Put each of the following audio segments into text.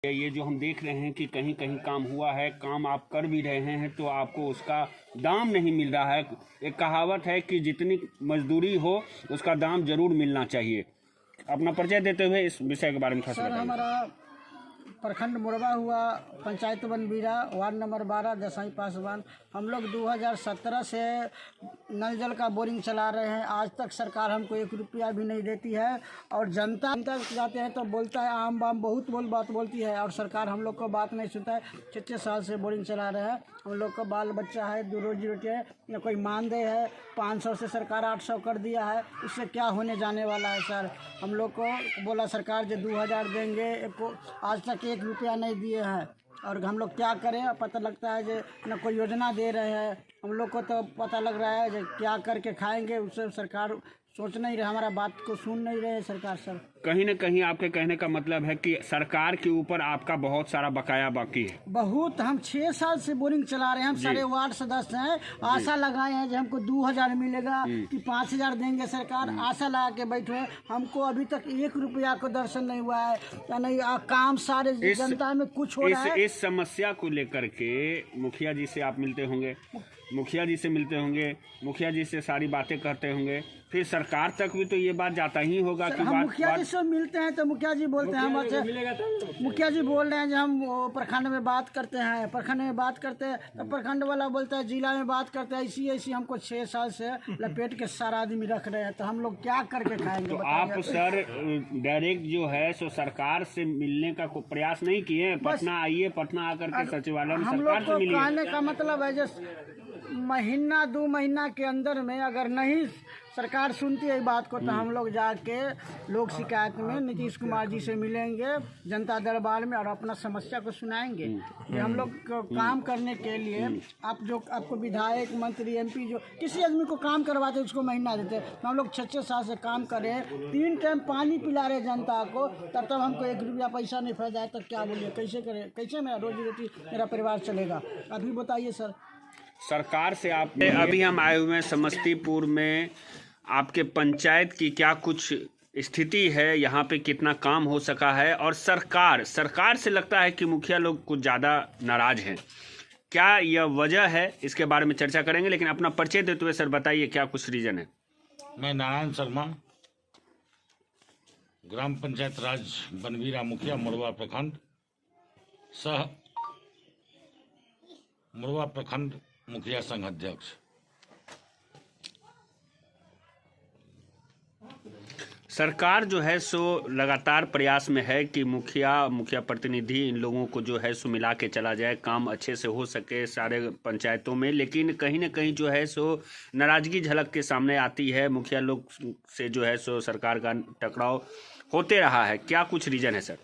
ये जो हम देख रहे हैं कि कहीं कहीं काम हुआ है, काम आप कर भी रहे हैं तो आपको उसका दाम नहीं मिल रहा है। एक कहावत है कि जितनी मजदूरी हो उसका दाम जरूर मिलना चाहिए। अपना परिचय देते हुए इस विषय के बारे में थोड़ा सा सर, बताइए। हमारा प्रखंड मुरबा हुआ, पंचायत बनबीरा, वार्ड नंबर 12, दसाई पासवान। हम लोग 2017 से नल जल का बोरिंग चला रहे हैं। आज तक सरकार हमको 1 रुपया भी नहीं देती है। और जनता जाते हैं तो बोलता है आम बाम बहुत बात बोलती है, और सरकार हम लोग को बात नहीं सुनता है। 6 साल से बोरिंग चला रहे हैं। हम लोग का बाल बच्चा है, 2 रोजी रोटी है, न कोई मानदेय है। 500 से सरकार 800 कर दिया है। इससे क्या होने जाने वाला है सर? हम लोग को बोला सरकार जो 2000 देंगे, आज तक 1 रुपया नहीं दिए हैं। और हम लोग क्या करें? पता लगता है जो न कोई योजना दे रहे हैं। हम लोग को तो पता लग रहा है जो क्या करके खाएंगे, उससे सरकार सोच नहीं रहे, हमारा बात को सुन नहीं रहे सरकार। सर, कहीं न कहीं आपके कहने का मतलब है कि सरकार के ऊपर आपका बहुत सारा बकाया बाकी है। बहुत। हम 6 साल से बोरिंग चला रहे हैं। हम सारे वार्ड सदस्य हैं। आशा लगाए हैं जो हमको 2000 मिलेगा कि 5000 देंगे सरकार। आशा लगा के बैठे हैं। हमको अभी तक 1 रुपया को दर्शन नहीं हुआ है या नहीं। काम सारे जनता में कुछ हो रहा है। इस समस्या को लेकर के मुखिया जी से आप मिलते होंगे, मुखिया जी से मिलते होंगे, मुखिया जी से सारी बातें करते होंगे, फिर सरकार तक भी तो ये बात जाता ही होगा कि हम मुखिया जी से मिलते हैं तो मुखिया जी बोलते हैं मुखिया जी बोल रहे हैं जो हम प्रखंड में बात करते हैं, प्रखंड में बात करते हैं तो प्रखंड वाला बोलता है जिला में बात करते हैं। ऐसी हमको 6 साल से लपेट के सारा आदमी रख रहे हैं, तो हम लोग क्या करके खाएंगे? तो आप सर डायरेक्ट जो है सो सरकार से मिलने का कोई प्रयास नहीं किए? पटना आइए, पटना आकर के सचिवालय में सरकार से मिलिए। कहने का मतलब है जो महीना 2 महीना के अंदर में अगर नहीं सरकार सुनती है बात को, तो हम लोग जाके लोक शिकायत में नीतीश कुमार जी से मिलेंगे जनता दरबार में और अपना समस्या को सुनाएंगे। ये हम लोग काम करने के लिए आपको विधायक, मंत्री, MP जो किसी आदमी को काम करवाते हैं उसको महीना देते हैं। तो हम लोग 6 साल से काम करें, 3 टाइम पानी पिला रहे जनता को, तब हमको 1 रुपया पैसा नहीं फायदा है। तो क्या बोलिए, कैसे करें? कैसे मेरा रोजी रोटी, मेरा परिवार चलेगा? अभी बताइए सर। सरकार से आप अभी हम आए हुए हैं समस्तीपुर में, आपके पंचायत की क्या कुछ स्थिति है, यहाँ पे कितना काम हो सका है, और सरकार से लगता है कि मुखिया लोग कुछ ज़्यादा नाराज हैं, क्या यह वजह है? इसके बारे में चर्चा करेंगे, लेकिन अपना परिचय देते हुए सर बताइए क्या कुछ रीजन है। मैं नारायण शर्मा, ग्राम पंचायत राज बनबीरा मुखिया, मुरबा प्रखंड, सह मुरबा प्रखंड मुखिया संघ अध्यक्ष। सरकार जो है सो लगातार प्रयास में है कि मुखिया प्रतिनिधि इन लोगों को जो है सो मिला के चला जाए, काम अच्छे से हो सके सारे पंचायतों में, लेकिन कहीं ना कहीं जो है सो नाराजगी झलक के सामने आती है। मुखिया लोग से जो है सो सरकार का टकराव होते रहा है, क्या कुछ रीजन है सर?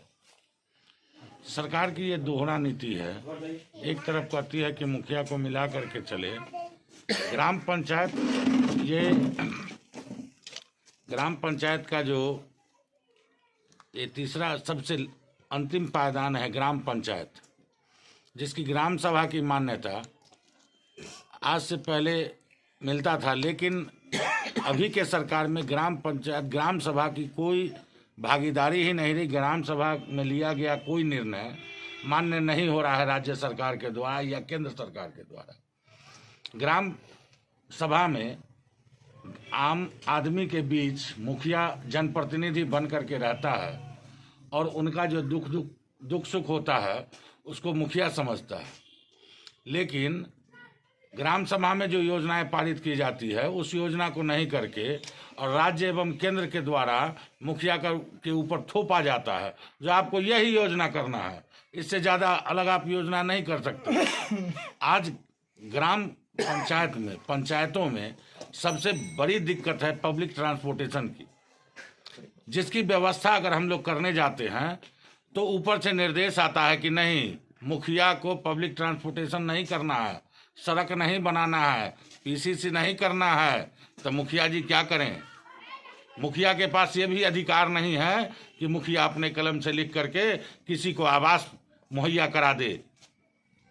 सरकार की ये दोहरा नीति है। एक तरफ कहती है कि मुखिया को मिला करके चले, ग्राम पंचायत का जो ये तीसरा सबसे अंतिम पायदान है ग्राम पंचायत, जिसकी ग्राम सभा की मान्यता आज से पहले मिलता था, लेकिन अभी के सरकार में ग्राम पंचायत, ग्राम सभा की कोई भागीदारी ही नहीं रही। ग्राम सभा में लिया गया कोई निर्णय मान्य नहीं हो रहा है राज्य सरकार के द्वारा या केंद्र सरकार के द्वारा। ग्राम सभा में आम आदमी के बीच मुखिया जनप्रतिनिधि बन करके रहता है, और उनका जो दुख सुख होता है उसको मुखिया समझता है। लेकिन ग्राम सभा में जो योजनाएं पारित की जाती है उस योजना को नहीं करके और राज्य एवं केंद्र के द्वारा मुखिया के ऊपर थोपा जाता है, जो आपको यही योजना करना है, इससे ज़्यादा अलग आप योजना नहीं कर सकते। आज ग्राम पंचायत में, पंचायतों में सबसे बड़ी दिक्कत है पब्लिक ट्रांसपोर्टेशन की, जिसकी व्यवस्था अगर हम लोग करने जाते हैं तो ऊपर से निर्देश आता है कि नहीं, मुखिया को पब्लिक ट्रांसपोर्टेशन नहीं करना है, सड़क नहीं बनाना है, PCC नहीं करना है, तो मुखिया जी क्या करें? मुखिया के पास ये भी अधिकार नहीं है कि मुखिया अपने कलम से लिख करके किसी को आवास मुहैया करा दे।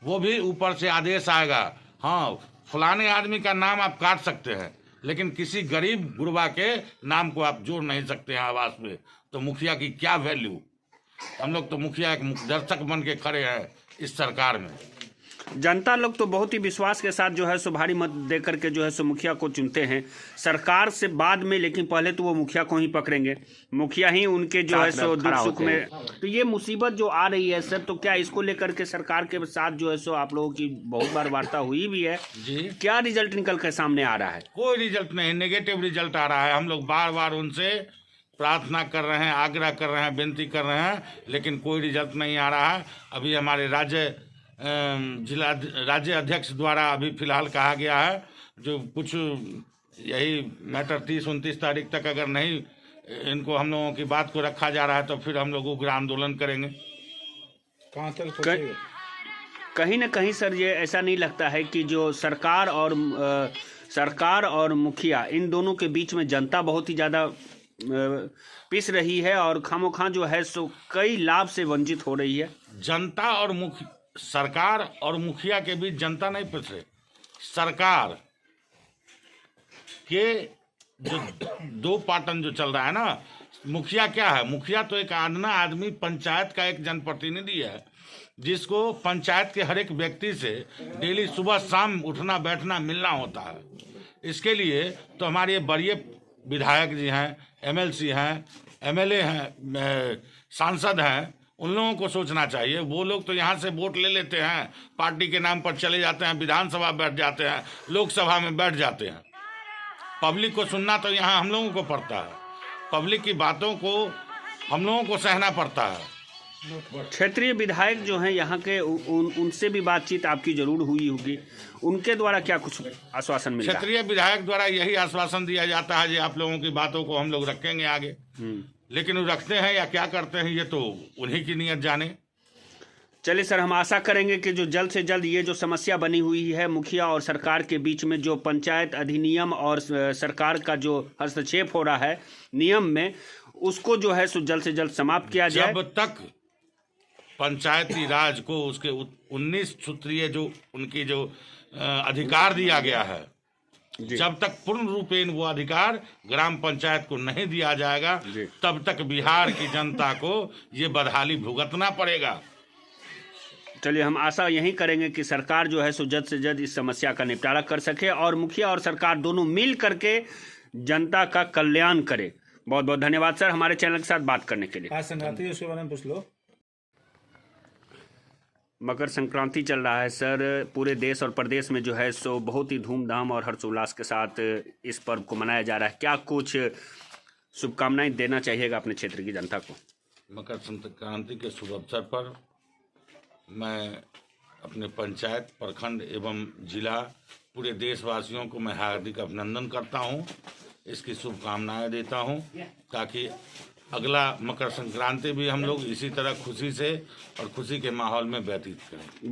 वो भी ऊपर से आदेश आएगा, हाँ फलाने आदमी का नाम आप काट सकते हैं, लेकिन किसी गरीब गुरबा के नाम को आप जोड़ नहीं सकते हैं आवास में। तो मुखिया की क्या वैल्यू? हम लोग तो मुखिया एक दर्शक बन के खड़े हैं इस सरकार में। जनता लोग तो बहुत ही विश्वास के साथ जो है सो भारी मत दे करके जो है सो मुखिया को चुनते हैं, सरकार से बाद में, लेकिन पहले तो वो मुखिया को ही पकड़ेंगे, मुखिया ही उनके जो है सो दुख सुख में। तो ये मुसीबत जो आ रही है सर, तो क्या इसको लेकर के सरकार के साथ जो है सो आप लोगों की बहुत बार वार्ता हुई भी है जी? क्या रिजल्ट निकल कर सामने आ रहा है? कोई रिजल्ट नहीं, नेगेटिव रिजल्ट आ रहा है। हम लोग बार बार उनसे प्रार्थना कर रहे हैं, आग्रह कर रहे हैं, विनती कर रहे हैं, लेकिन कोई रिजल्ट नहीं आ रहा है। अभी हमारे राज्य अध्यक्ष द्वारा अभी फिलहाल कहा गया है जो कुछ यही मैटर 30-29 तारीख तक अगर नहीं इनको हम लोगों की बात को रखा जा रहा है तो फिर हम लोग उग्र आंदोलन करेंगे। कहाँ तक सोचेंगे? कहीं ना कहीं सर ये ऐसा नहीं लगता है कि जो सरकार और मुखिया इन दोनों के बीच में जनता बहुत ही ज़्यादा पिस रही है और खामोखा जो है सो कई लाभ से वंचित हो रही है? जनता और सरकार और मुखिया के बीच जनता नहीं पिस रही। सरकार के जो दो पाटन जो चल रहा है ना, मुखिया क्या है? मुखिया तो एक आदना आदमी, पंचायत का एक जनप्रतिनिधि है जिसको पंचायत के हर एक व्यक्ति से डेली सुबह शाम उठना बैठना मिलना होता है। इसके लिए तो हमारे बड़े विधायक जी हैं, एमएलसी हैं, एमएलए हैं, सांसद हैं, उन लोगों को सोचना चाहिए। वो लोग तो यहाँ से वोट ले लेते हैं, पार्टी के नाम पर चले जाते हैं, विधानसभा बैठ जाते हैं, लोकसभा में बैठ जाते हैं। पब्लिक को सुनना तो यहाँ हम लोगों को पड़ता है, पब्लिक की बातों को हम लोगों को सहना पड़ता है। क्षेत्रीय विधायक जो हैं यहाँ के उनसे भी बातचीत आपकी जरूर हुई होगी, उनके द्वारा क्या कुछ आश्वासन मिला? क्षेत्रीय विधायक द्वारा यही आश्वासन दिया जाता है कि आप लोगों की बातों को हम लोग रखेंगे आगे, लेकिन वो रखते हैं या क्या करते हैं ये तो उन्हीं की नियत जाने। चलिए सर, हम आशा करेंगे कि जो जल्द से जल्द ये जो समस्या बनी हुई है मुखिया और सरकार के बीच में, जो पंचायत अधिनियम और सरकार का जो हस्तक्षेप हो रहा है नियम में, उसको जो है सो जल्द से जल्द समाप्त किया जाए। जब तक पंचायती राज को उसके 19 सूत्रीय जो उनकी जो अधिकार दिया गया है, जब तक पूर्ण रूपेण वो अधिकार ग्राम पंचायत को नहीं दिया जाएगा, तब तक बिहार की जनता को ये बदहाली भुगतना पड़ेगा। चलिए, हम आशा यही करेंगे कि सरकार जो है सो जल्द से जल्द इस समस्या का निपटारा कर सके और मुखिया और सरकार दोनों मिल करके जनता का कल्याण करे। बहुत बहुत धन्यवाद सर हमारे चैनल के साथ बात करने के लिए। आज संक्रांति उसके बारे में पूछ लो। मकर संक्रांति चल रहा है सर, पूरे देश और प्रदेश में जो है सो बहुत ही धूमधाम और हर्षोल्लास के साथ इस पर्व को मनाया जा रहा है। क्या कुछ शुभकामनाएं देना चाहिएगा अपने क्षेत्र की जनता को? मकर संक्रांति के शुभ अवसर पर मैं अपने पंचायत, प्रखंड एवं जिला पूरे देशवासियों को मैं हार्दिक अभिनंदन करता हूं, इसकी शुभकामनाएं देता हूं, ताकि अगला मकर संक्रांति भी हम लोग इसी तरह खुशी से और खुशी के माहौल में व्यतीत करें।